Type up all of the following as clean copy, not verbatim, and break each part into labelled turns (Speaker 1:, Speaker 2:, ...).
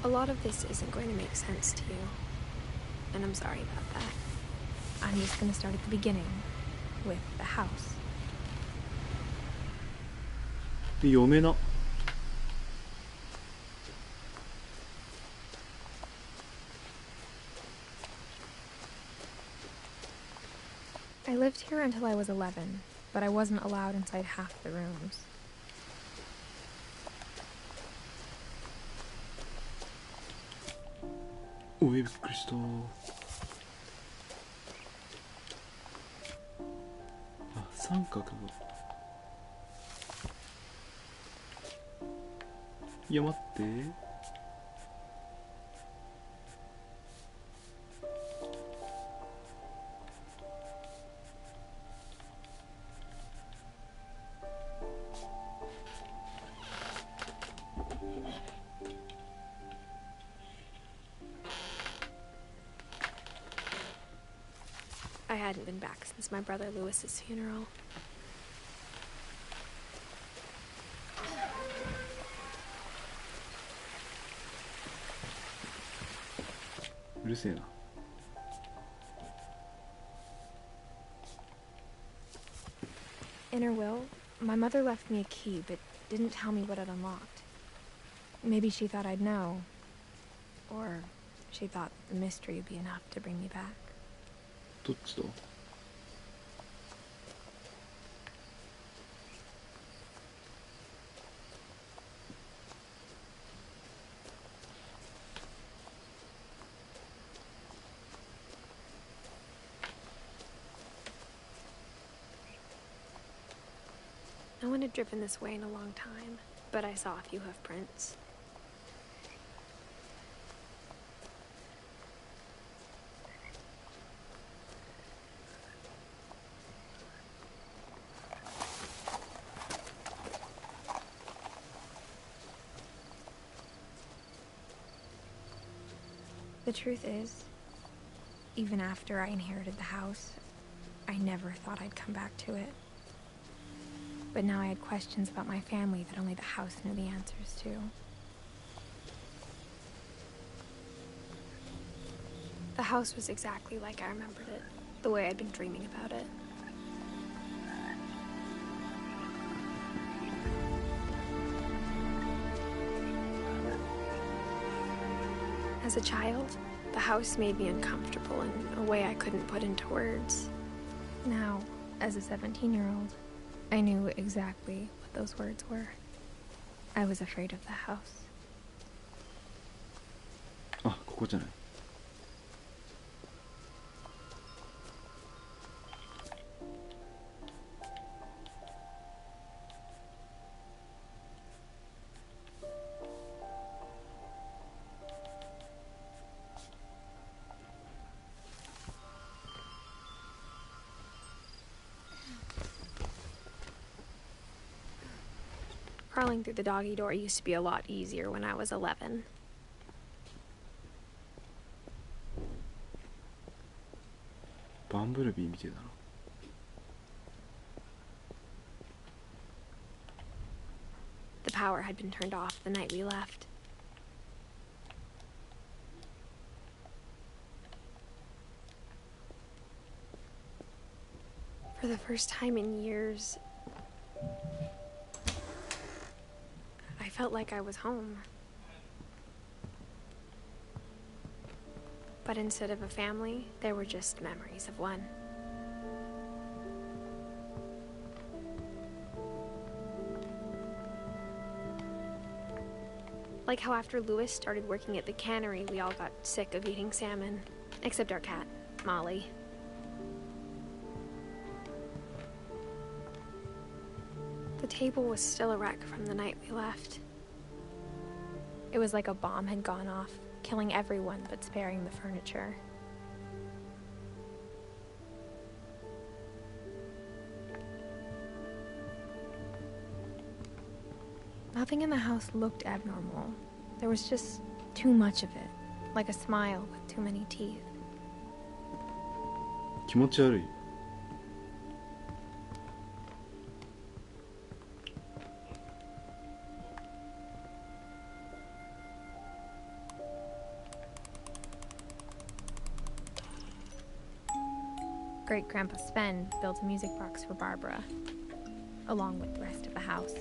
Speaker 1: A lot of this isn't going to make sense to you, and I'm sorry about that. I'm just gonna start at the beginning, with the house.
Speaker 2: 読めな。
Speaker 1: I lived here until I was 11, but I wasn't allowed inside half the rooms.
Speaker 2: おい、びっくりした。あ、三角が。いや、待って。
Speaker 1: I hadn't been back since my brother Lewis's funeral.
Speaker 2: うるせえな。
Speaker 1: In her will, my mother left me a key, but didn't tell me what it unlocked. Maybe she thought I'd know. Or she thought the mystery would be enough to bring me back.
Speaker 2: どっちだ。
Speaker 1: No one had driven this way in a long time, but I saw a few hoof prints. The truth is, even after I inherited the house, I never thought I'd come back to it. But now I had questions about my family that only the house knew the answers to. The house was exactly like I remembered it, the way I'd been dreaming about it. As a child, the house made me uncomfortable in a way I couldn't put into words. Now, as a 17-year-old, I knew exactly what those words were. I was afraid of the house.
Speaker 2: あ、ここじゃない。
Speaker 1: Crawling through the doggy door used to be a lot easier when I was 11.
Speaker 2: バンブルビーみてえだな。
Speaker 1: The power had been turned off the night we left. For the first time in years, I felt like I was home. But instead of a family, there were just memories of one. Like how after Lewis started working at the cannery, we all got sick of eating salmon. Except our cat, Molly. The table was still a wreck from the night we left. It was like a bomb had gone off, killing everyone but sparing the furniture. Nothing in the house looked abnormal. There was just too much of it, like a smile with too many teeth.
Speaker 2: 気持ち悪い。
Speaker 1: Great-Grandpa Sven built a music box for Barbara, along with the rest of the house.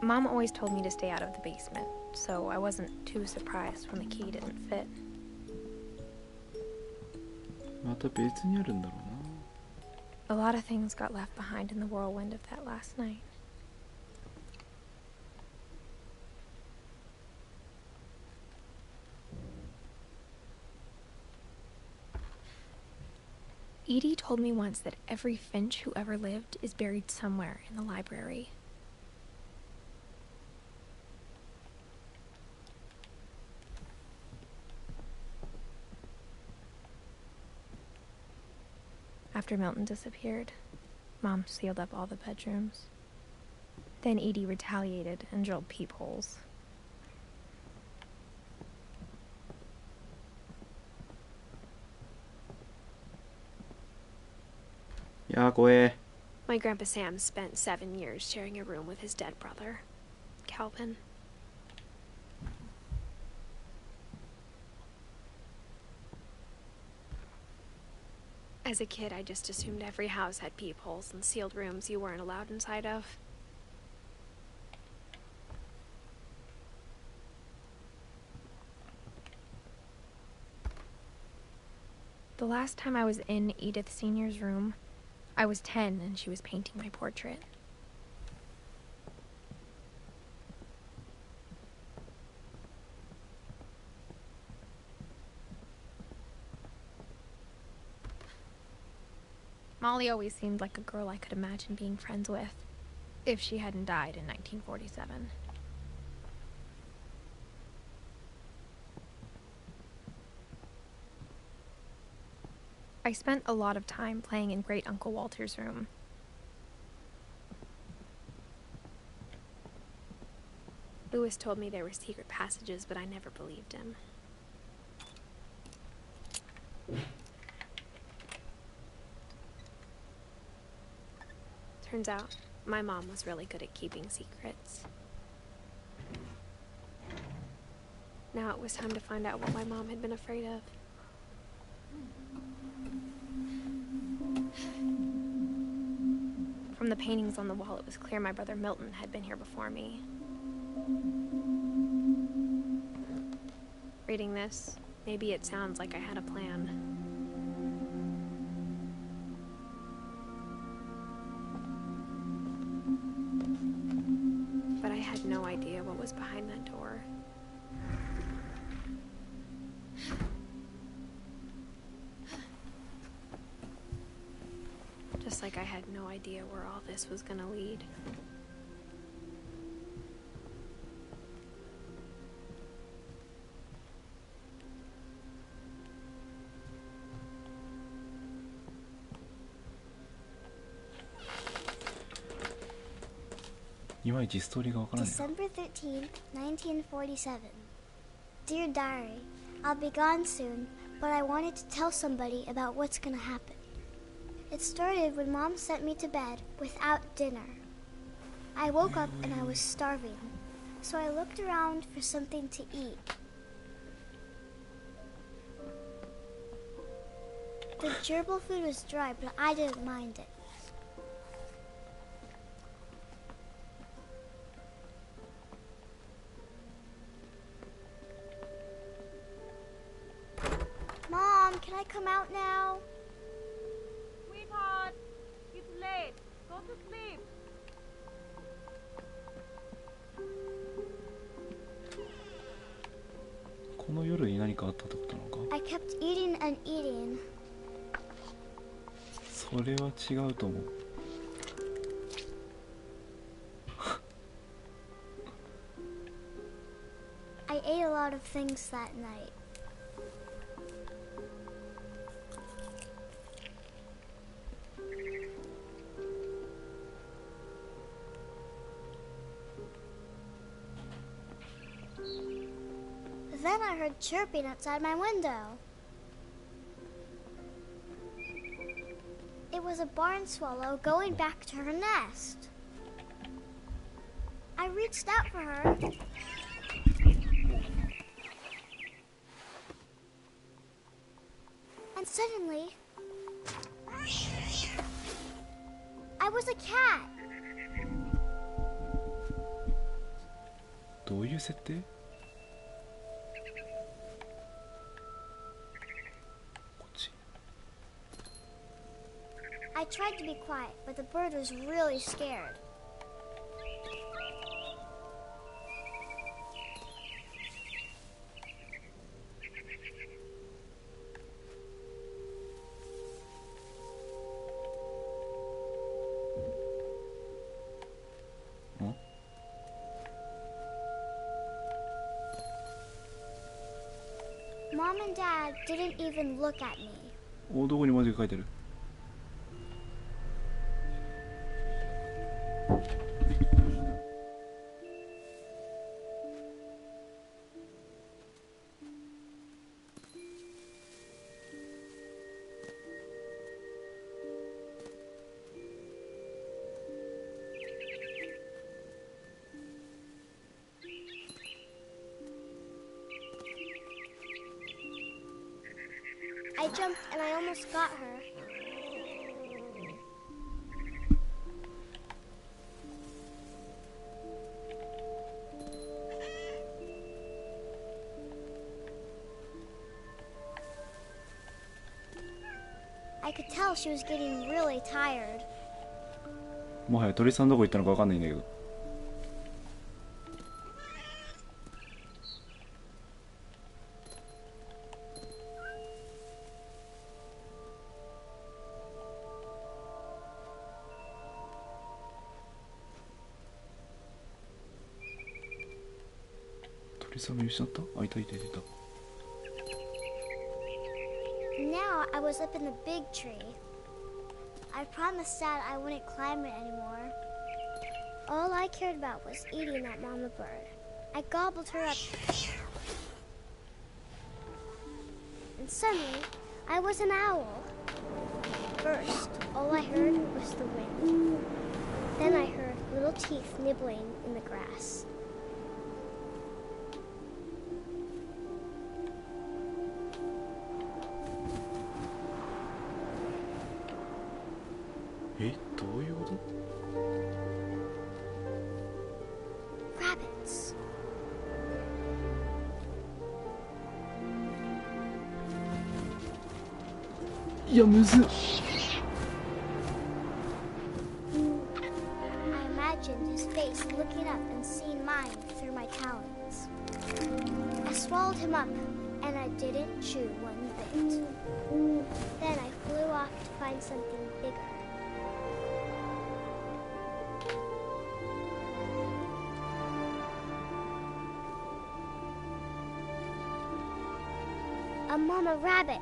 Speaker 1: Mom always told me to stay out of the basement, so I wasn't too surprised when the key didn't fit.
Speaker 2: また別にあるんだろうな。
Speaker 1: A lot of things got left behind in the whirlwind of that last night. Edie told me once that every Finch who ever lived is buried somewhere in the library. After Milton disappeared, Mom sealed up all the bedrooms. Then Edie retaliated and drilled peepholes.
Speaker 2: Yeah, go ahead.
Speaker 1: My Grandpa Sam spent 7 years sharing a room with his dead brother, Calvin. As a kid, I just assumed every house had peepholes and sealed rooms you weren't allowed inside of. The last time I was in Edith Sr.'s room, I was 10 and she was painting my portrait. Molly always seemed like a girl I could imagine being friends with, if she hadn't died in 1947. I spent a lot of time playing in Great Uncle Walter's room. Louis told me there were secret passages, but I never believed him. Turns out, my mom was really good at keeping secrets. Now it was time to find out what my mom had been afraid of. From the paintings on the wall, it was clear my brother Milton had been here before me. Reading this, maybe it sounds like I had a plan. But I had no idea what was behind that door. Just like I had no idea where all this was gonna lead.
Speaker 3: December 13th, 1947. Dear Diary, I'll be gone soon, but I wanted to tell somebody about what's gonna happen. It started when Mom sent me to bed without dinner. I woke up and I was starving, so I looked around for something to eat. The gerbil food was dry, but I didn't mind it. Mom, can I come out now?
Speaker 4: Sweetheart, it's late. Go to sleep.
Speaker 3: I kept eating and eating.
Speaker 2: それは違うと思う。
Speaker 3: I ate a lot of things that night. Then I heard chirping outside my window. It was a barn swallow going back to her nest. I reached out for her. And Suddenly, I was a cat.
Speaker 2: どういう設定？こっち。
Speaker 3: I tried to be quiet, but the bird was really scared. Mom and Dad didn't even look at me.
Speaker 2: お、どこに文字が書いてる？I
Speaker 3: jumped and I almost got her. I could tell she was getting really tired.
Speaker 2: もはや鳥さんどこ行ったのか分かんないんだけど。鳥さん見失った？あ、いたいたいた。
Speaker 3: Now I was up in the big tree. I promised Dad I wouldn't climb it anymore. All I cared about was eating that mama bird. I gobbled her up. And suddenly, I was an owl. First, all I heard was the wind. Then I heard little teeth nibbling in the grass. Rabbits.
Speaker 2: いや、むずっ。
Speaker 3: I imagined his face looking up and seeing mine through my talons. I swallowed him up, and I didn't chew one bit. Then I flew off to find something bigger. A mama rabbit.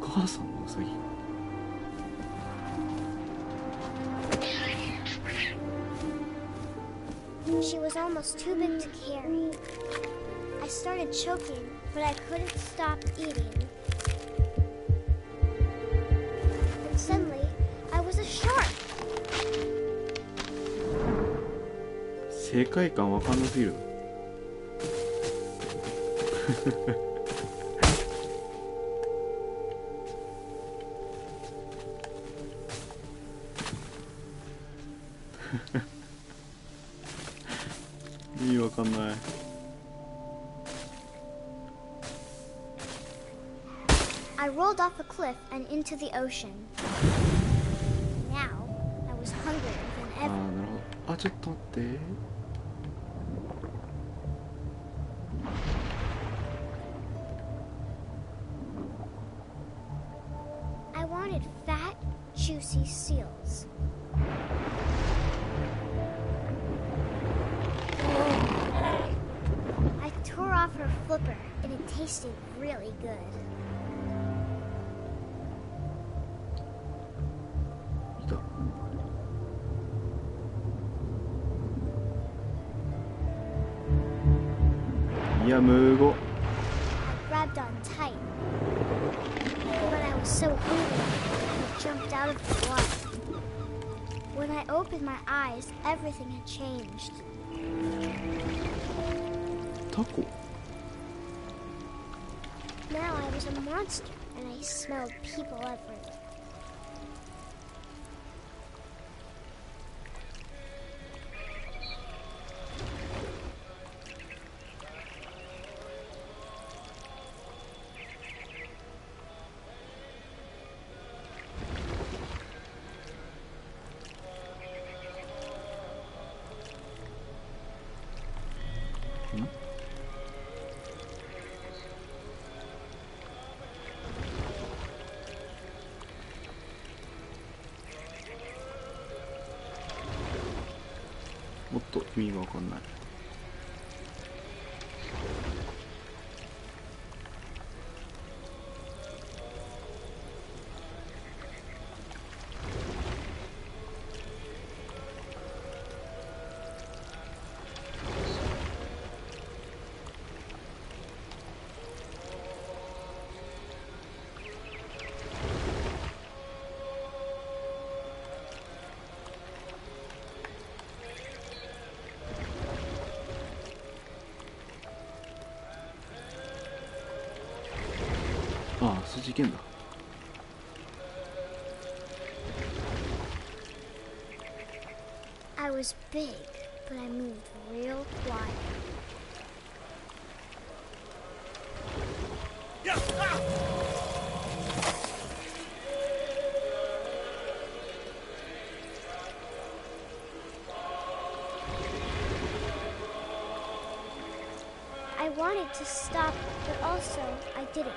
Speaker 2: お母さんのウサギ。
Speaker 3: She was almost too big to carry. I started choking, but I couldn't stop eating. And suddenly, I was a shark.
Speaker 2: 世界観わかんなすぎる。意味わかんない。
Speaker 3: I rolled off a cliff and into the ocean. Now, I was hungrier than
Speaker 2: ああ、
Speaker 3: ever.
Speaker 2: なるほど。あ、ちょっと待って。
Speaker 3: I wanted fat, juicy seals. I tore off her flipper, and it tasted really good.
Speaker 2: いた。いや、無語。
Speaker 3: I grabbed on tight. But I was so hungry, I jumped out of the water. When I opened my eyes, everything had changed.
Speaker 2: タコ。
Speaker 3: Now I was a monster, and I smelled people everywhere.
Speaker 2: Hmm? もっと意味がわかんない。ああ、そういう事件だ。
Speaker 3: I was big, but I moved real quiet. I wanted to stop, but also I didn't.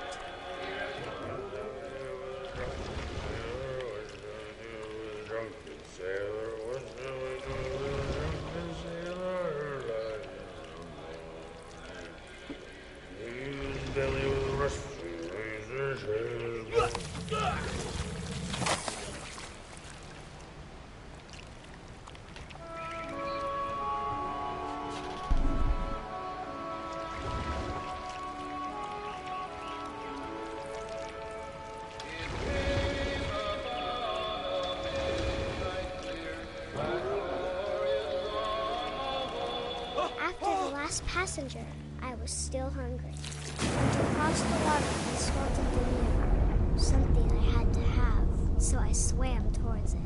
Speaker 3: After the last passenger, I was still hungry. And to cross the water, I spotted the mirror, something I had to have, so I swam towards it.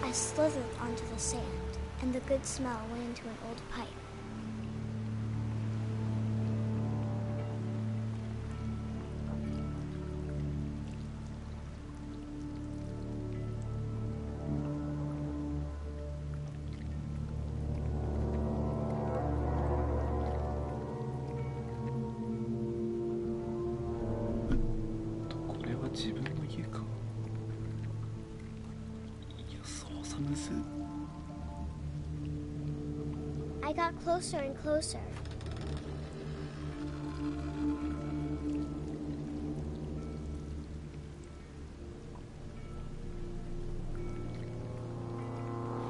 Speaker 3: I slithered onto the sand, and the good smell went into an old pipe. I got closer and closer.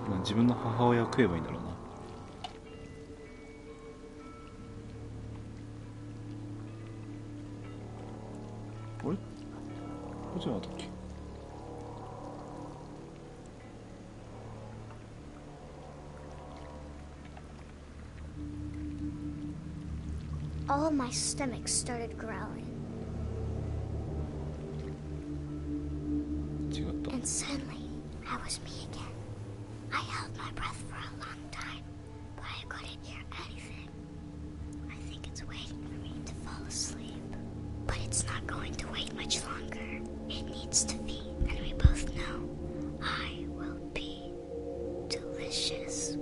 Speaker 2: Nah, 自分の母親を食えばいいんだろうな。あれ？こっちじゃなかったっけ？All
Speaker 3: of my stomach started growling.
Speaker 2: 違った。
Speaker 3: And suddenly, I was me again. I held my breath for a long time, but I couldn't hear anything. I think it's waiting for me to fall asleep. But it's not going to wait much longer. It needs to be, and we both know I will be delicious.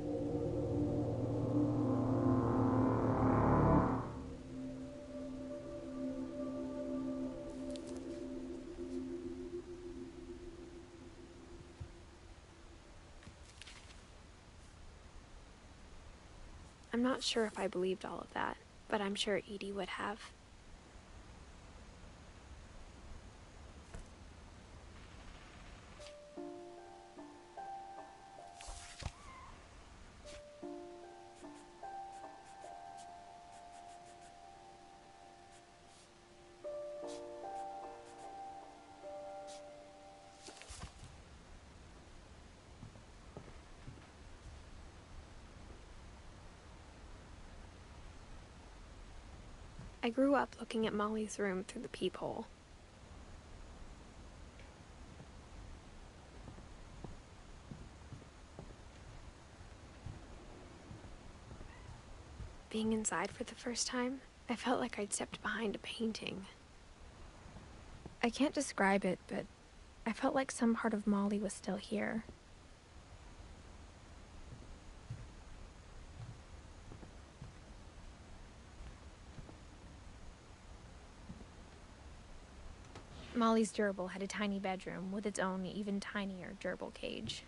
Speaker 1: I'm not sure if I believed all of that, but I'm sure Edie would have. I grew up looking at Molly's room through the peephole. Being inside for the first time, I felt like I'd stepped behind a painting. I can't describe it, but I felt like some part of Molly was still here. Molly's gerbil had a tiny bedroom with its own even tinier gerbil cage.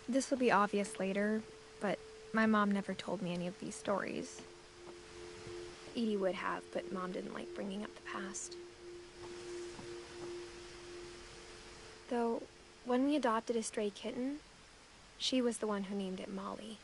Speaker 1: This will be obvious later, but my mom never told me any of these stories. Edie would have, but Mom didn't like bringing up the past. Though, when we adopted a stray kitten, she was the one who named it Molly.